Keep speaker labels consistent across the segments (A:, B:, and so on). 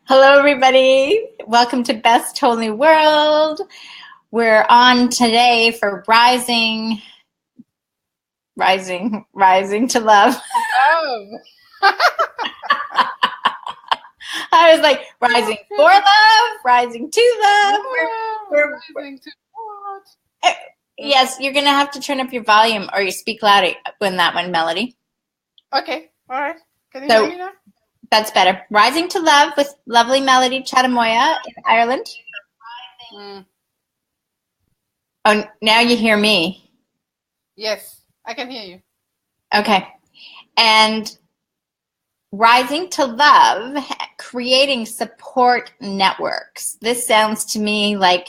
A: Hello, everybody. Welcome to Best Holy World. We're on today for rising to love.
B: Oh,
A: I was like, rising for love, rising to love.
B: rising to what?
A: Yes, you're going to have to turn up your volume or you speak louder when that one, Melody.
B: Okay, all right. Can you hear me now?
A: That's better. Rising to love with lovely Melody Chadamoyo in Ireland. Oh, now you hear me.
B: Yes, I can hear you.
A: Okay. And rising to love, creating support networks. This sounds to me like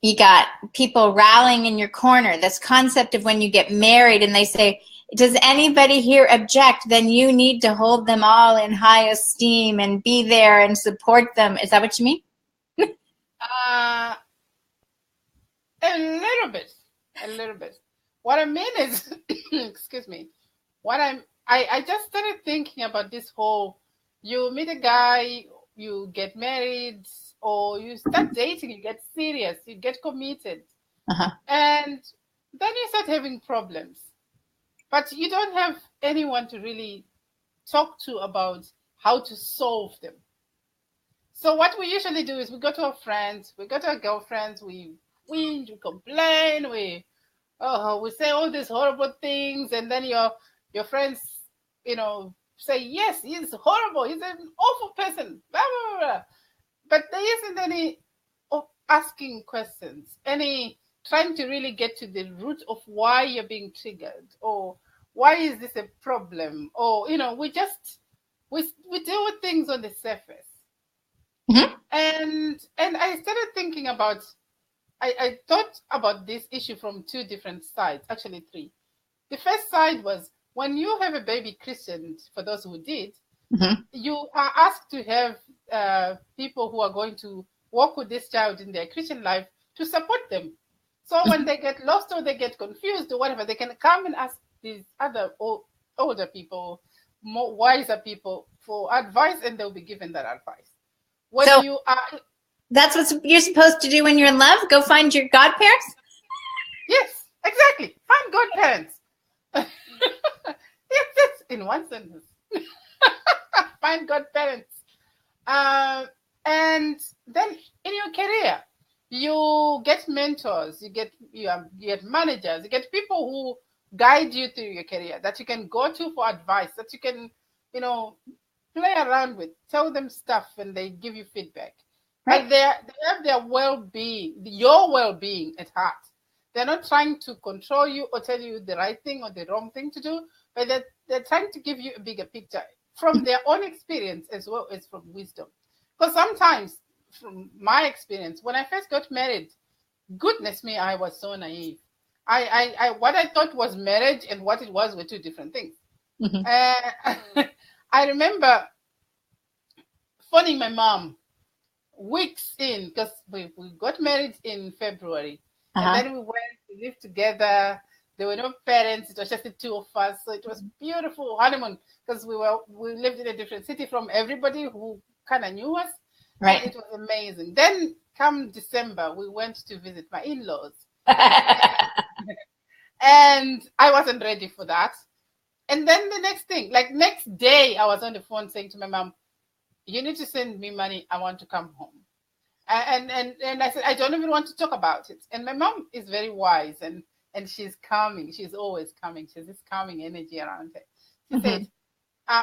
A: you got people rallying in your corner. This concept of when you get married and they say, does anybody here object? Then you need to hold them all in high esteem and be there and support them. Is that what you mean?
B: A little bit. What I mean is, excuse me, I just started thinking about this whole, you meet a guy, you get married, or you start dating, you get serious, you get committed, and then you start having problems. But you don't have anyone to really talk to about how to solve them. So what we usually do is we go to our friends, we go to our girlfriends, we whinge, we complain, we say all these horrible things, and then your friends, say, yes, he's horrible, he's an awful person, blah, blah, blah. But there isn't any asking questions, any trying to really get to the root of why you're being triggered, or why is this a problem, or we deal with things on the surface. And I started thinking about, I thought about this issue from two different sides, actually three. The first side was when you have a baby christened, for those who did, you are asked to have people who are going to walk with this child in their Christian life to support them. So when they get lost or they get confused or whatever, they can come and ask these other older people, more wiser people for advice, and they'll be given that advice.
A: That's what you're supposed to do when you're in love? Go find your godparents?
B: Yes, exactly. Find godparents. Yes, in one sentence. Find godparents. And then in your career, you get mentors, you get managers, you get people who guide you through your career that you can go to for advice, that you can, play around with, tell them stuff, and they give you feedback. Right. But they have their well-being, your well-being at heart. They're not trying to control you or tell you the right thing or the wrong thing to do, but they're trying to give you a bigger picture from their own experience as well as from wisdom. Because sometimes, from my experience, when I first got married, goodness me, I was so naive. What I thought was marriage and what it was were two different things. I remember phoning my mom weeks in, because we got married in February, and then we went to live together. There were no parents; it was just the two of us. So it was beautiful honeymoon, because we lived in a different city from everybody who kind of knew us. Right, and it was amazing. Then come December, we went to visit my in-laws, and I wasn't ready for that. And then the next day, I was on the phone saying to my mom, you need to send me money. I want to come home. And I said, I don't even want to talk about it. And my mom is very wise, and she's calming. She's always calming. She's this calming energy around her. She said,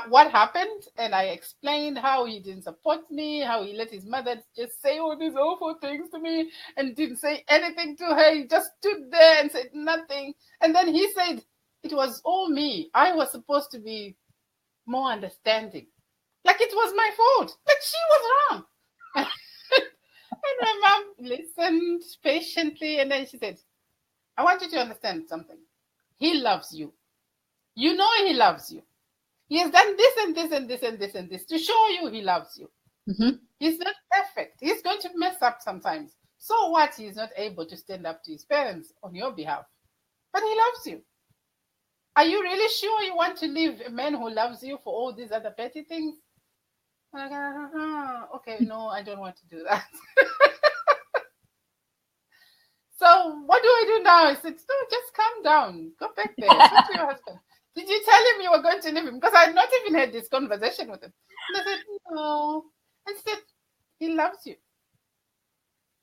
B: what happened? And I explained how he didn't support me, how he let his mother just say all these awful things to me and didn't say anything to her. He just stood there and said nothing. And then he said, it was all me. I was supposed to be more understanding. Like it was my fault. Like she was wrong. And my mom listened patiently, and then she said, I want you to understand something. He loves you. You know he loves you. He has done this and this and this and this and this to show you he loves you. He's not perfect. He's going to mess up sometimes. So what? He's not able to stand up to his parents on your behalf. But he loves you. Are you really sure you want to leave a man who loves you for all these other petty things? say, no, I don't want to do that. So what do I do now? I said, no, just calm down. Go back there. Talk to your husband. Did you tell him you were going to leave him? Because I had not even had this conversation with him. And I said, no. I said, he loves you.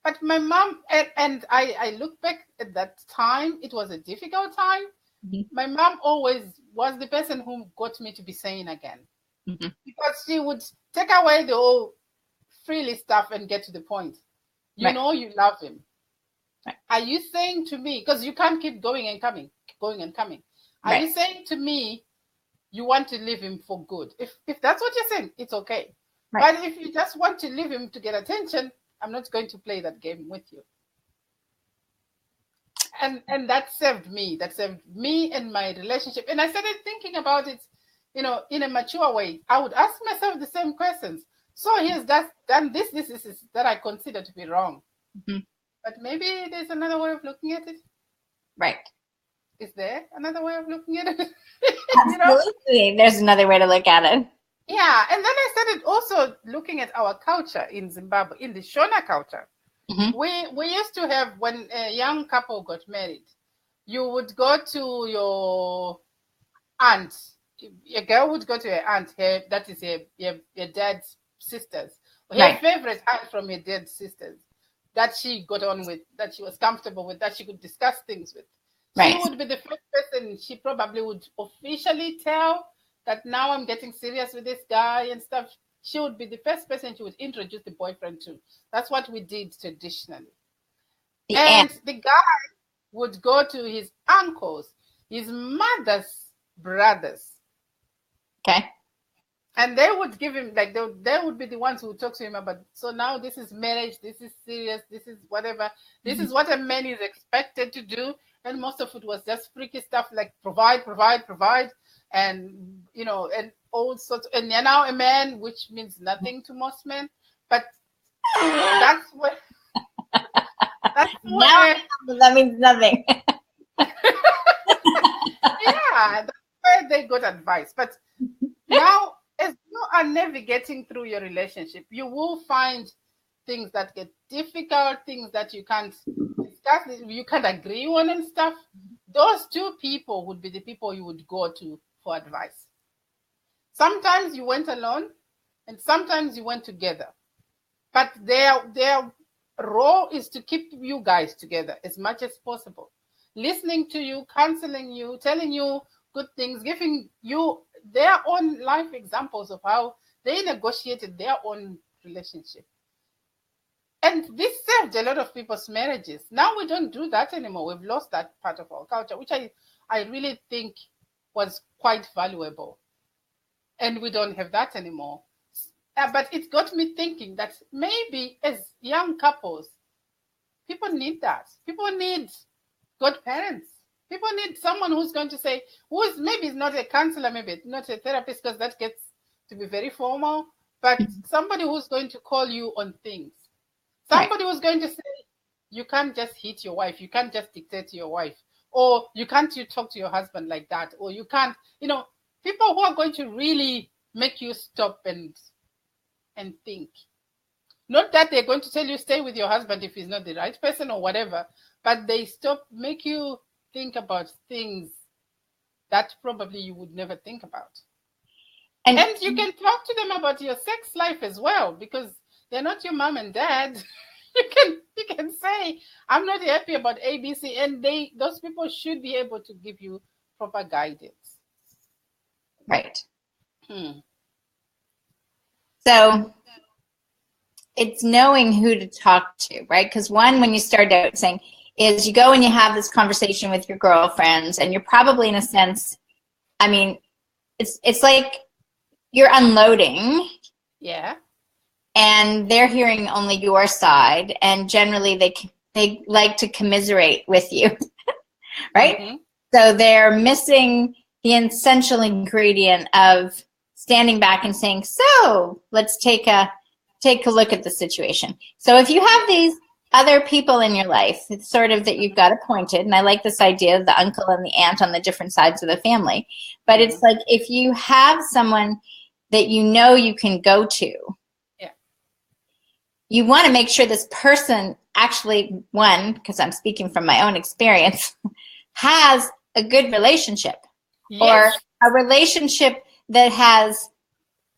B: But my mom, and I look back at that time, it was a difficult time. Mm-hmm. My mom always was the person who got me to be sane again. Mm-hmm. Because she would take away the whole freely stuff and get to the point. You know you love him. Right. Are you saying to me, because you can't keep going and coming. Are you saying to me, you want to leave him for good? If that's what you're saying, it's okay. Right. But if you just want to leave him to get attention, I'm not going to play that game with you. And that saved me. That saved me and my relationship. And I started thinking about it, in a mature way. I would ask myself the same questions. So he has done this that I consider to be wrong. Mm-hmm. But maybe there's another way of looking at it. Right. Is there another way of looking at it?
A: Absolutely. There's another way to look at it.
B: Yeah. And then I started also looking at our culture in Zimbabwe, in the Shona culture. Mm-hmm. We used to have, when a young couple got married, you would go to your aunt. A girl would go to her aunt, that is your dad's sisters. Her favorite aunt from her dad's sisters. That she got on with, that she was comfortable with, that she could discuss things with. Right. She would be the first person she probably would officially tell that now I'm getting serious with this guy and stuff. She would be the first person she would introduce the boyfriend to. That's what we did traditionally. The guy would go to his uncles, his mother's brothers. Okay. And they would give him, like, they would be the ones who would talk to him about, so now this is marriage, this is serious, this is whatever, this is what a man is expected to do. And most of it was just freaky stuff like provide, and, and all sorts. And you're now a man, which means nothing to most men. But that's where.
A: That means nothing.
B: Yeah, that's where they got advice. But now, as you are navigating through your relationship, you will find things that get difficult, things that you can't discuss, you can't agree on and stuff. Those two people would be the people you would go to for advice. Sometimes you went alone, and sometimes you went together. But their role is to keep you guys together as much as possible. Listening to you, counseling you, telling you good things, giving you their own life examples of how they negotiated their own relationship. And this saved a lot of people's marriages. Now we don't do that anymore. We've lost that part of our culture, which I really think was quite valuable. And we don't have that anymore. But it got me thinking that maybe as young couples, people need that. People need good parents. People need someone who's going to say, maybe is not a counselor, maybe not a therapist, because that gets to be very formal, but somebody who's going to call you on things. Somebody who's going to say, you can't just hit your wife. You can't just dictate to your wife. Or you talk to your husband like that. Or you can't, people who are going to really make you stop and think. Not that they're going to tell you stay with your husband if he's not the right person or whatever, but they make you think about things that probably you would never think about. And you can talk to them about your sex life as well, because they're not your mom and dad. You can say, I'm not happy about ABC, and those people should be able to give you proper guidance.
A: Right. So it's knowing who to talk to, right? Because one, when you start out saying, is you go and you have this conversation with your girlfriends, and you're probably, in a sense, it's like you're unloading. Yeah. And they're hearing only your side, and generally they like to commiserate with you, right? Mm-hmm. So they're missing the essential ingredient of standing back and saying, so let's take a look at the situation. So if you have these other people in your life, it's sort of that you've got appointed, and I like this idea of the uncle and the aunt on the different sides of the family, but it's like if you have someone that you can go to, you want to make sure this person actually, one, because I'm speaking from my own experience, has a good relationship.
B: Yes.
A: Or a relationship that has,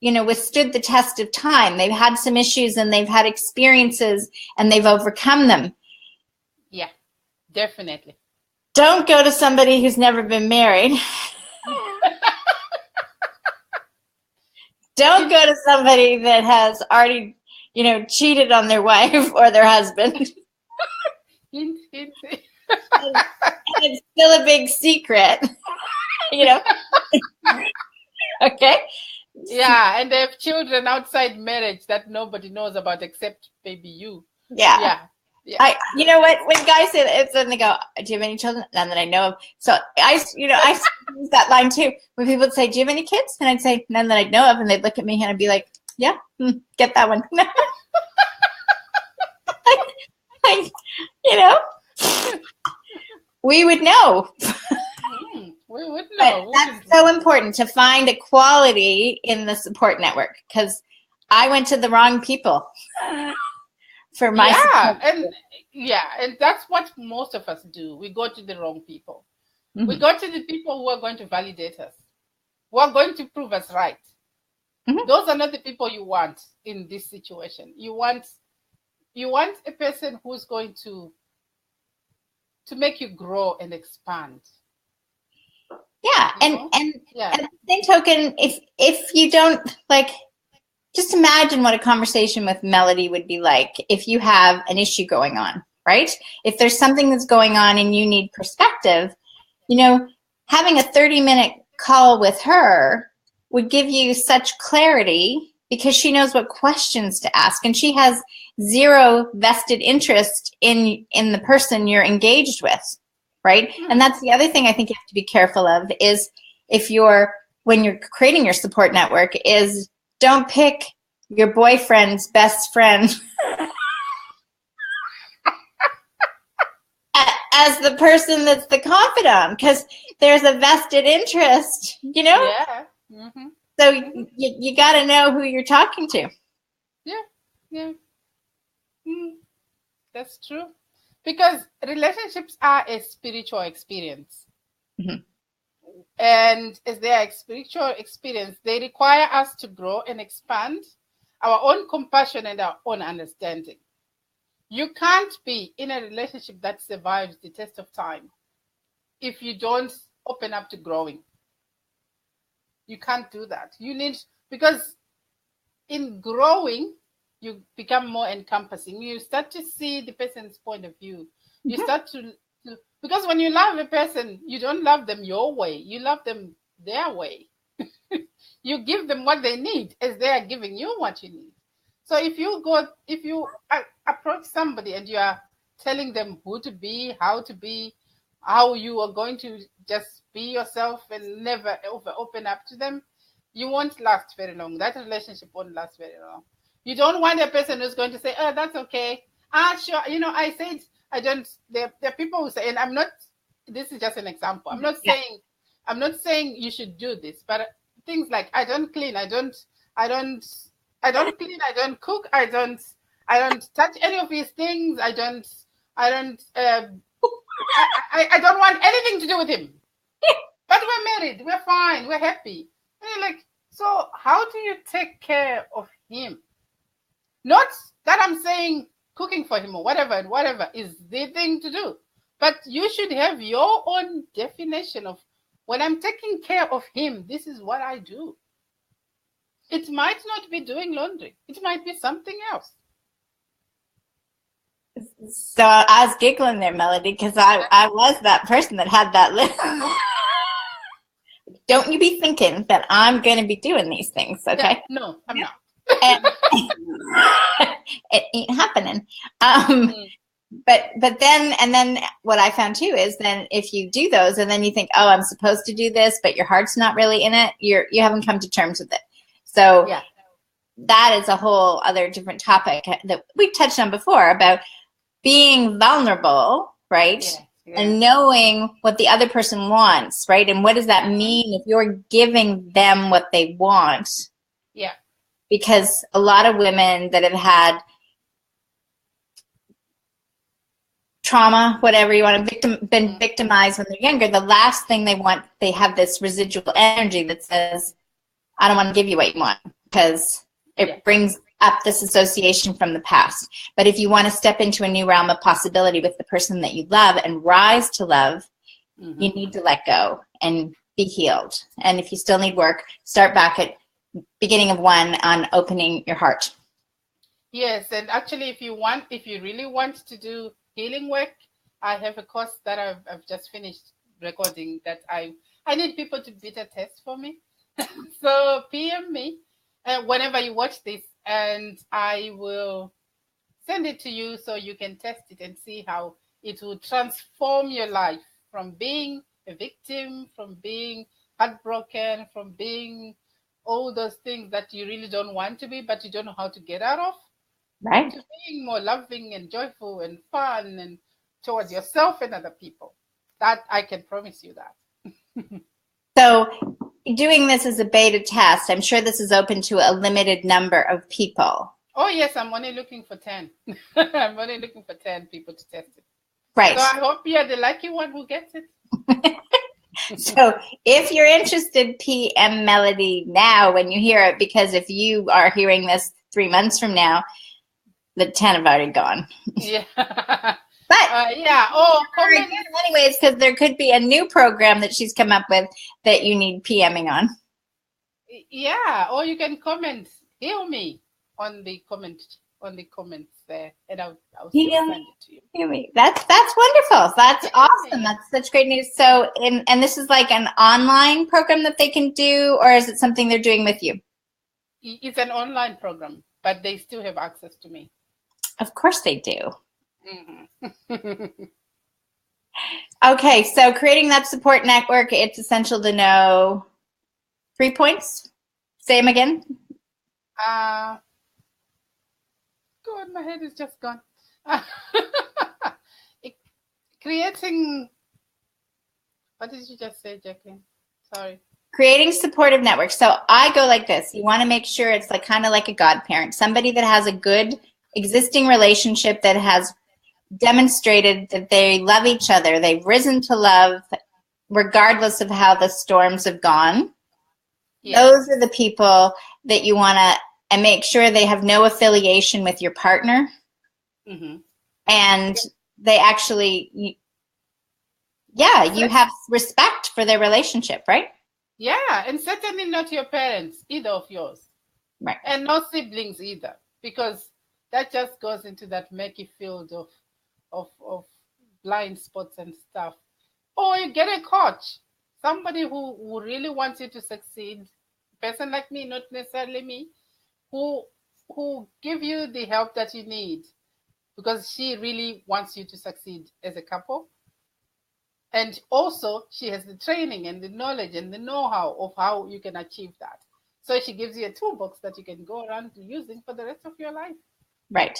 A: withstood the test of time. They've had some issues and they've had experiences and they've overcome them.
B: Yeah, definitely.
A: Don't go to somebody who's never been married. Don't go to somebody that has already, cheated on their wife or their husband.
B: Hint, hint.
A: And it's still a big secret, Okay?
B: Yeah, and they have children outside marriage that nobody knows about except maybe you.
A: Yeah.
B: Yeah.
A: You know what? When guys say that, then they go, "Do you have any children?" None that I know of. So I use that line too. When people would say, "Do you have any kids?" and I'd say, "None that I know of," and they'd look at me and I'd be like, "Yeah, get that one." We would know.
B: We would know.
A: That's so important to find equality in the support network, because I went to the wrong people for my support.
B: And that's what most of us do. We go to the wrong people.
A: Mm-hmm.
B: We go to the people who are going to validate us, who are going to prove us right. Mm-hmm. Those are not the people you want in this situation. You want a person who's going to make you grow and expand.
A: Yeah, and at the same token, if you don't, just imagine what a conversation with Melody would be like if you have an issue going on, right? If there's something that's going on and you need perspective, having a 30-minute call with her would give you such clarity, because she knows what questions to ask, and she has zero vested interest in the person you're engaged with. Right? And that's the other thing I think you have to be careful of, is when you're creating your support network, is don't pick your boyfriend's best friend as the person that's the confidant, because there's a vested interest,
B: Yeah. Mm-hmm.
A: So you got to know who you're talking to.
B: Yeah. That's true. Because relationships are a spiritual experience. Mm-hmm. And as they are a spiritual experience, they require us to grow and expand our own compassion and our own understanding. You can't be in a relationship that survives the test of time if you don't open up to growing. You can't do that. Because in growing, you become more encompassing. You start to see the person's point of view. You start to, because when you love a person, you don't love them your way. You love them their way. You give them what they need as they are giving you what you need. So if you approach somebody and you are telling them who to be, how you are going to just be yourself and never open up to them, you won't last very long. That relationship won't last very long. You don't want a person who's going to say, "Oh, that's okay. Sure. I said I don't." There are people who say, and I'm not. This is just an example. I'm not saying you should do this, but things like, "I don't clean. I don't clean. I don't cook. I don't touch any of these things. I don't want anything to do with him." But we're married. We're fine. We're happy. And you're like, so how do you take care of him? Not that I'm saying cooking for him or whatever is the thing to do. But you should have your own definition of, when I'm taking care of him, this is what I do. It might not be doing laundry. It might be something else.
A: So I was giggling there, Melody, because I was that person that had that list. Don't you be thinking that I'm going to be doing these things, okay?
B: No, I'm not.
A: It ain't happening. But then what I found too is, then if you do those and then you think, "Oh, I'm supposed to do this," but your heart's not really in it, you haven't come to terms with it. So that is a whole other different topic that we've touched on before, about being vulnerable, right? Yeah. And knowing what the other person wants, right? And what does that mean if you're giving them what they want?
B: Yeah.
A: Because a lot of women that have had trauma, whatever you want to been victimized when they're younger, the last thing they want, they have this residual energy that says, I don't want to give you what you want, because it brings up this association from the past. But if you want to step into a new realm of possibility with the person that you love and rise to love, you need to let go and be healed. And if you still need work, start back at beginning of 1 on opening your heart.
B: Yes, and actually, if you really want to do healing work, I have a course that I've just finished recording that I need people to beta test for me. So PM me whenever you watch this, and I will send it to you so you can test it and see how it will transform your life from being a victim, from being heartbroken, from being all those things that you really don't want to be, but you don't know how to get out of.
A: Right.
B: To being more loving and joyful and fun and towards yourself and other people. That I can promise you that.
A: So doing this as a beta test, I'm sure this is open to a limited number of people.
B: Oh, yes, I'm only looking for 10. I'm only looking for 10 people to test it.
A: Right.
B: So I hope you're the lucky one who gets it.
A: So if you're interested, PM Melody now when you hear it, because if you are hearing this 3 months from now, the 10 have already gone.
B: Yeah.
A: But
B: yeah. Oh, comment.
A: Anyways, because there could be a new program that she's come up with that you need PMing on.
B: Yeah. Or you can comment. Heal me on the comments there, and I'll send it to you.
A: Heal me. That's wonderful. That's awesome. That's such great news. So, and this is like an online program that they can do, or is it something they're doing with you?
B: It's an online program, but they still have access to me.
A: Of course they do. Okay, so creating that support network, it's essential to know 3 points. Say them again.
B: God, my head is just gone. Creating, what did you just say, Jacqueline? Sorry.
A: Creating supportive networks. So I go like this. You want to make sure it's like kind of like a godparent, somebody that has a good existing relationship, that has demonstrated that they love each other. They've risen to love regardless of how the storms have gone. Yes. Those are the people that you want to, and make sure they have no affiliation with your partner. And they actually, you have respect for their relationship, right?
B: Yeah, and certainly not your parents, either of yours.
A: Right.
B: And no siblings either, because that just goes into that murky field of blind spots and stuff. Or you get a coach, somebody who really wants you to succeed, a person like me, not necessarily me, who give you the help that you need, because she really wants you to succeed as a couple. And also, she has the training and the knowledge and the know-how of how you can achieve that. So she gives you a toolbox that you can go around using for the rest of your life.
A: Right.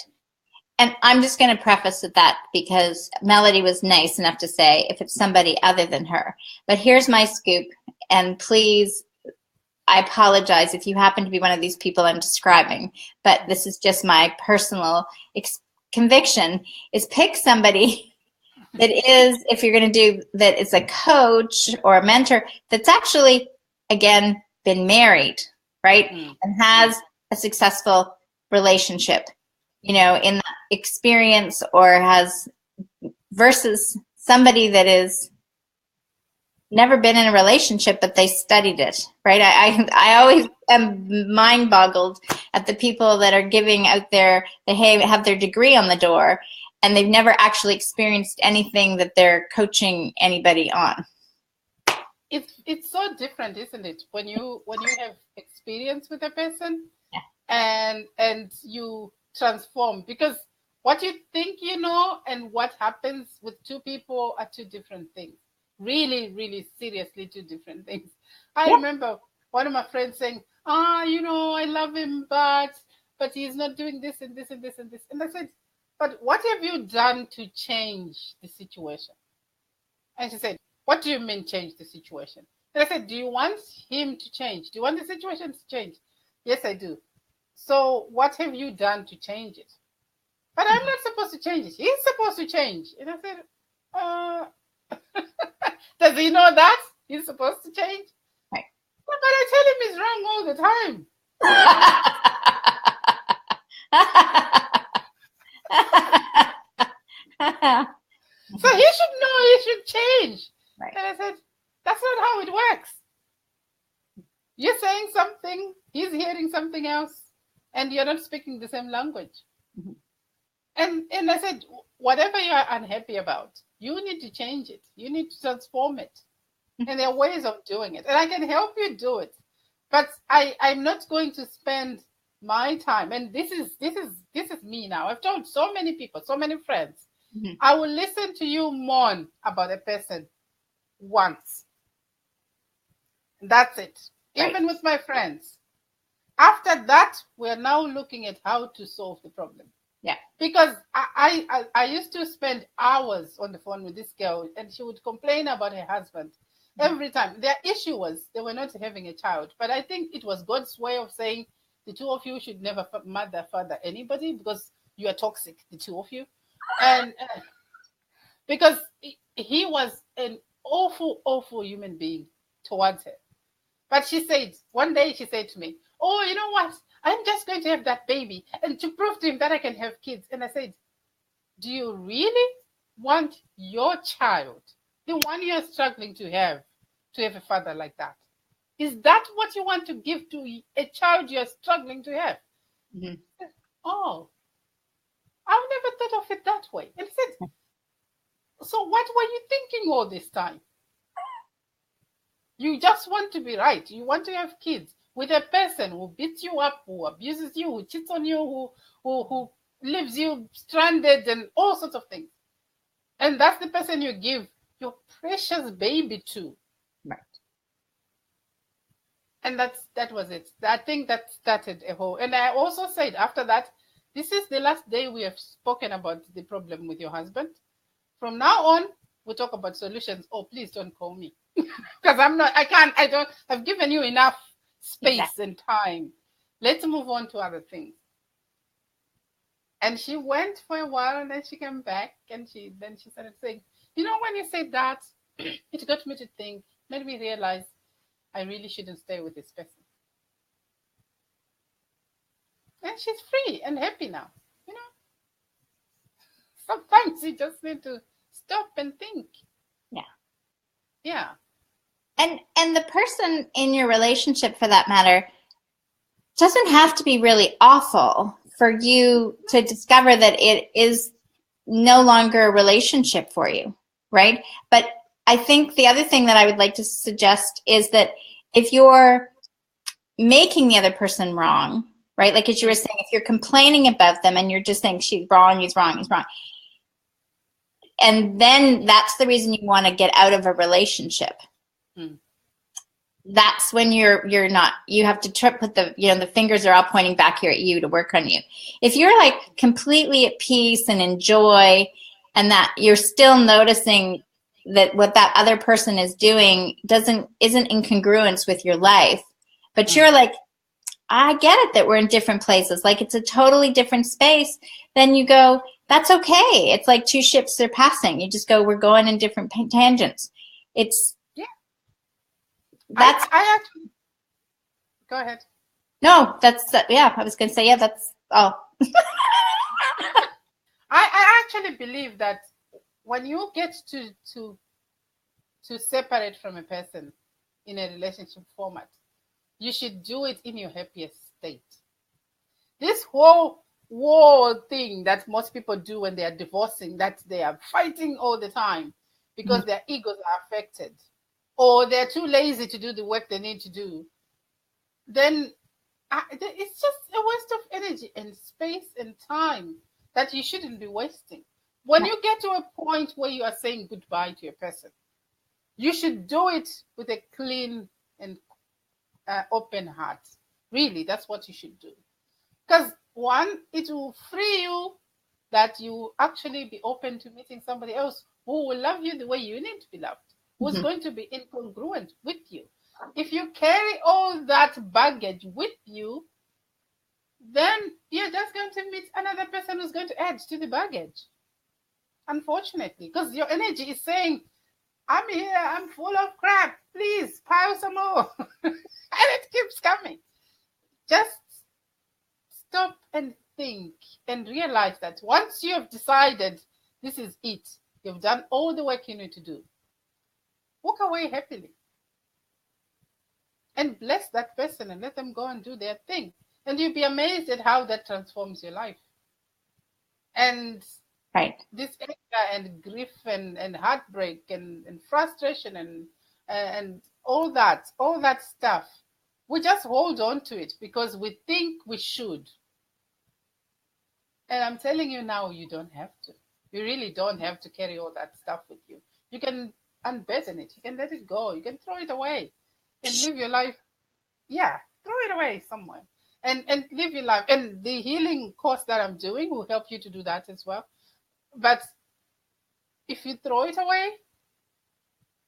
A: And I'm just going to preface with that because Melody was nice enough to say if it's somebody other than her. But here's my scoop. And please, I apologize if you happen to be one of these people I'm describing. But this is just my personal conviction, is pick somebody that is, if you're going to do that, is a coach or a mentor that's actually, again, been married, right? And has a successful relationship, in that experience, or has, versus somebody that is never been in a relationship, but they studied it, right? I always am mind boggled at the people that are giving out their, they have their degree on the door, and they've never actually experienced anything that they're coaching anybody on.
B: It's so different, isn't it? When you have experience with a person, and you transform, because what you think and what happens with two people are two different things. Really, really seriously two different things. I remember one of my friends saying, I love him, but he's not doing this and this and this and this. And I said, but what have you done to change the situation? And she said, what do you mean change the situation? And I said, do you want him to change? Do you want the situation to change? Yes, I do. So what have you done to change it? but I'm not supposed to change it. He's supposed to change. And I said, does he know that he's supposed to change?
A: Right.
B: But I tell him he's wrong all the time. So he should know he should change.
A: Right.
B: And I said, that's not how it works. You're saying something, he's hearing something else, and you're not speaking the same language.
A: Mm-hmm.
B: And I said, whatever you are unhappy about, you need to change it. You need to transform it. And there are ways of doing it. And I can help you do it. But I'm not going to spend my time. And this is me now. I've told so many people, so many friends. Mm-hmm. I will listen to you mourn about a person once. That's it. Right. Even with my friends. After that, we're now looking at how to solve the problem.
A: Yeah.
B: Because I used to spend hours on the phone with this girl, and she would complain about her husband every time. Their issue was they were not having a child. But I think it was God's way of saying the two of you should never father anybody because you are toxic, the two of you. And because he was an awful, awful human being towards her. But one day she said to me, oh, you know what? I'm just going to have that baby and to prove to him that I can have kids. And I said, do you really want your child, the one you're struggling to have a father like that? Is that what you want to give to a child you're struggling to have? Mm-hmm. Oh, I've never thought of it that way. And I said, so what were you thinking all this time? You just want to be right. You want to have kids with a person who beats you up, who abuses you, who cheats on you, who leaves you stranded and all sorts of things. And that's the person you give your precious baby to.
A: Right.
B: And that was it. I think that started a whole. And I also said after that, this is the last day we have spoken about the problem with your husband. From now on, we'll talk about solutions. Oh, please don't call me. Because I've given you enough space and time. Let's move on to other things. And she went for a while and then she came back and she started saying, you know, when you said that, it got me to think, made me realize I really shouldn't stay with this person. And she's free and happy now. You know, sometimes you just need to stop and think.
A: Yeah.
B: Yeah.
A: And the person in your relationship, for that matter, doesn't have to be really awful for you to discover that it is no longer a relationship for you, right? But I think the other thing that I would like to suggest is that if you're making the other person wrong, right? Like as you were saying, if you're complaining about them and you're just saying she's wrong, he's wrong, and then that's the reason you want to get out of a relationship. That's when you're not, you have to put the fingers are all pointing back here at you to work on you. If you're like completely at peace and enjoy, and that you're still noticing that what that other person is doing isn't in congruence with your life, but you're like, I get it that we're in different places, like it's a totally different space, then you go, that's okay. It's like two ships are passing. You just go, we're going in different tangents.
B: I actually go ahead.
A: No, I was going to say, that's all.
B: I actually believe that when you get to separate from a person in a relationship format, you should do it in your happiest state. This whole war thing that most people do when they are divorcing, that they are fighting all the time because their egos are affected, or they're too lazy to do the work they need to do, then it's just a waste of energy and space and time that you shouldn't be wasting. When you get to a point where you are saying goodbye to a person, you should do it with a clean and open heart. Really, that's what you should do. Because one, it will free you that you actually be open to meeting somebody else who will love you the way you need to be loved, who's going to be incongruent with you. If you carry all that baggage with you, then you're just going to meet another person who's going to add to the baggage. Unfortunately, because your energy is saying, I'm here, I'm full of crap, please pile some more. And it keeps coming. Just stop and think and realize that once you have decided this is it, you've done all the work you need to do, walk away happily and bless that person and let them go and do their thing. And you'll be amazed at how that transforms your life. And
A: right.
B: This anger and grief and heartbreak and frustration and all that stuff, we just hold on to it because we think we should. And I'm telling you now, you don't have to. You really don't have to carry all that stuff with you. You can unburden it. You can let it go. You can throw it away and live your life. Yeah, throw it away somewhere and live your life. And the healing course that I'm doing will help you to do that as well. But if you throw it away,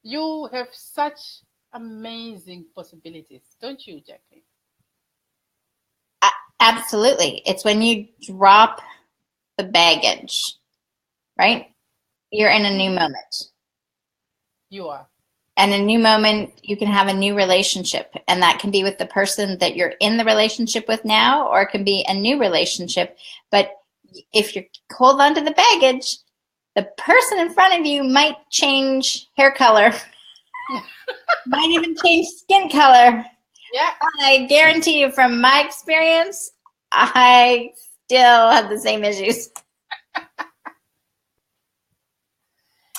B: you have such amazing possibilities, don't you, Jacqueline?
A: Absolutely. It's when you drop the baggage, right? You're in a new moment.
B: You are.
A: And a new moment, you can have a new relationship. And that can be with the person that you're in the relationship with now, or it can be a new relationship. But if you hold on to the baggage, the person in front of you might change hair color, might even change skin color.
B: Yeah.
A: I guarantee you from my experience, I still have the same issues.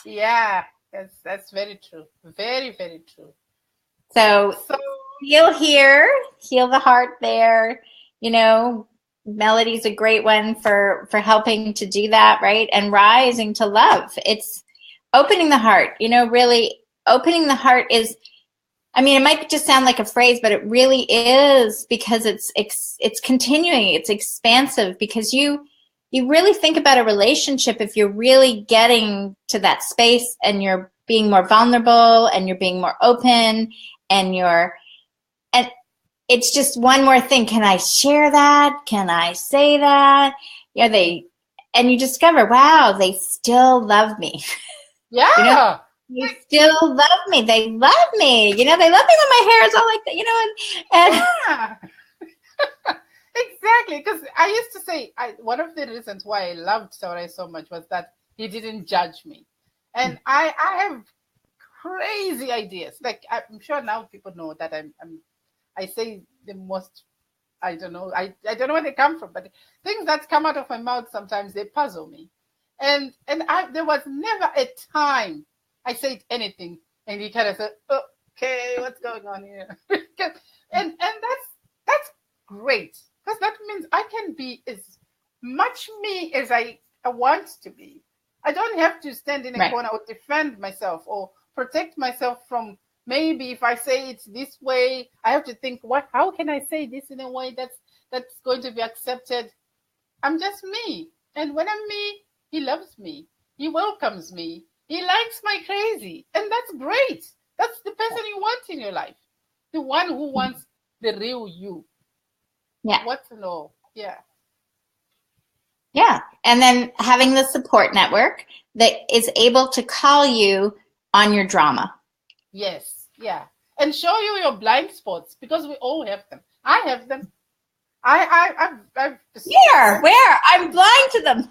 B: Yeah, that's very true. Very, very true.
A: So heal here, heal the heart there. You know, Melody's a great one for helping to do that, right? And rising to love. It's opening the heart. You know, really opening the heart is, I mean, it might just sound like a phrase, but it really is, because it's continuing, it's expansive, because you really think about a relationship if you're really getting to that space and you're being more vulnerable and you're being more open and it's just one more thing. Can I share that? Can I say that? Yeah, and you discover, wow, they still love me.
B: Yeah.
A: You know? You still love me. They love me. You know, they love me when my hair is all like that, you know, and
B: yeah. Exactly. Because I used to say, one of the reasons why I loved Saurayi so much was that he didn't judge me. And I have crazy ideas. Like, I'm sure now people know that I say the most, I don't know where they come from, but things that come out of my mouth, sometimes they puzzle me. And there was never a time I said anything and he kind of said, okay, what's going on here? and that's great, because that means I can be as much me as I want to be. I don't have to stand in a corner or defend myself or protect myself from, maybe if I say it this way, I have to think, how can I say this in a way that's going to be accepted? I'm just me. And when I'm me, he loves me. He welcomes me. He likes my crazy. And that's great. That's the person you want in your life. The one who wants the real you.
A: Yeah.
B: What to know? Yeah.
A: Yeah. And then having the support network that is able to call you on your drama.
B: Yes. Yeah. And show you your blind spots, because we all have them. I have them. I've
A: Where? I'm blind to them.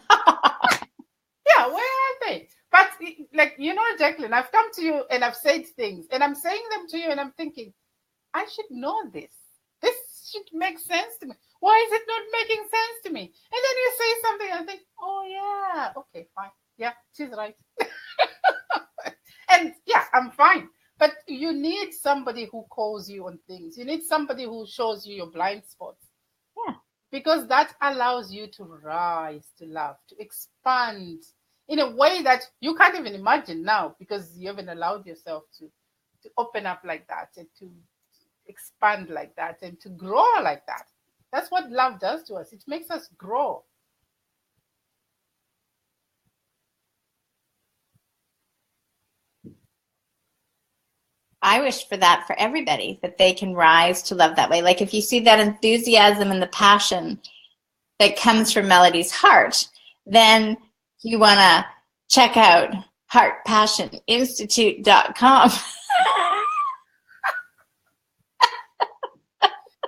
B: Yeah, where are they? But like, you know, Jacqueline, I've come to you and I've said things and I'm saying them to you and I'm thinking, I should know this. This should make sense to me. Why is it not making sense to me? And then you say something and I think, oh yeah, okay, fine. Yeah, she's right. And yeah, I'm fine. But you need somebody who calls you on things. You need somebody who shows you your blind spots.
A: Yeah.
B: Because that allows you to rise to love, to expand in a way that you can't even imagine now, because you haven't allowed yourself to open up like that and to expand like that and to grow like that. That's what love does to us. It makes us grow.
A: I wish for that for everybody, that they can rise to love that way. Like if you see that enthusiasm and the passion that comes from Melody's heart, then you want to check out heartpassioninstitute.com.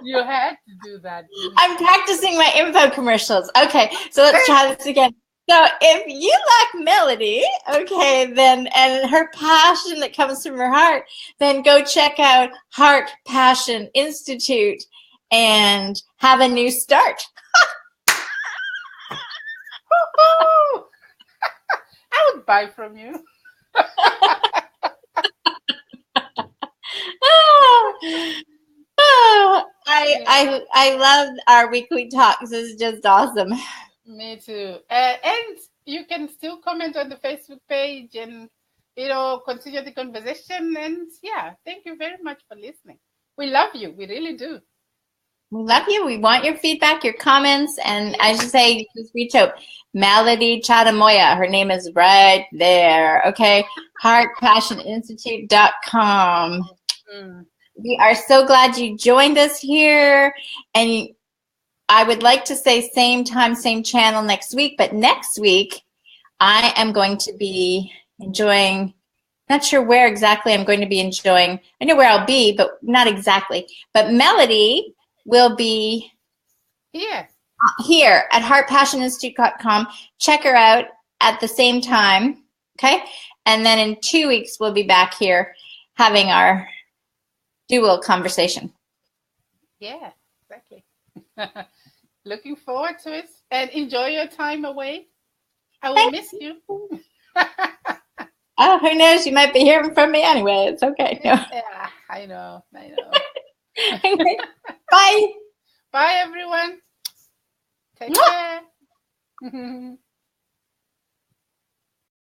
B: You had to do that.
A: I'm practicing my info commercials. Okay, so let's try this again. So if you like Melody, okay, then, and her passion that comes from her heart, then go check out Heart Passion Institute and have a new start.
B: I would buy from you.
A: I love our weekly talks. This is just awesome.
B: Me too. And you can still comment on the Facebook page and, continue the conversation. And yeah, thank you very much for listening. We love you. We really do.
A: We love you. We want your feedback, your comments. And I should say, just reach out. Melody Chadamoyo. Her name is right there. Okay. HeartPassionInstitute.com. We are so glad you joined us here. And I would like to say same time, same channel next week. But next week, I am going to be enjoying, not sure where exactly I'm going to be enjoying. I know where I'll be, but not exactly. But Melody will be here at heartpassioninstitute.com. Check her out at the same time. Okay. And then in 2 weeks, we'll be back here having our dual conversation.
B: Yeah, exactly. Looking forward to it, and enjoy your time away. I will miss you.
A: Oh, who knows? You might be hearing from me anyway. It's okay. No.
B: Yeah, I know.
A: Bye.
B: Bye, everyone. Take care.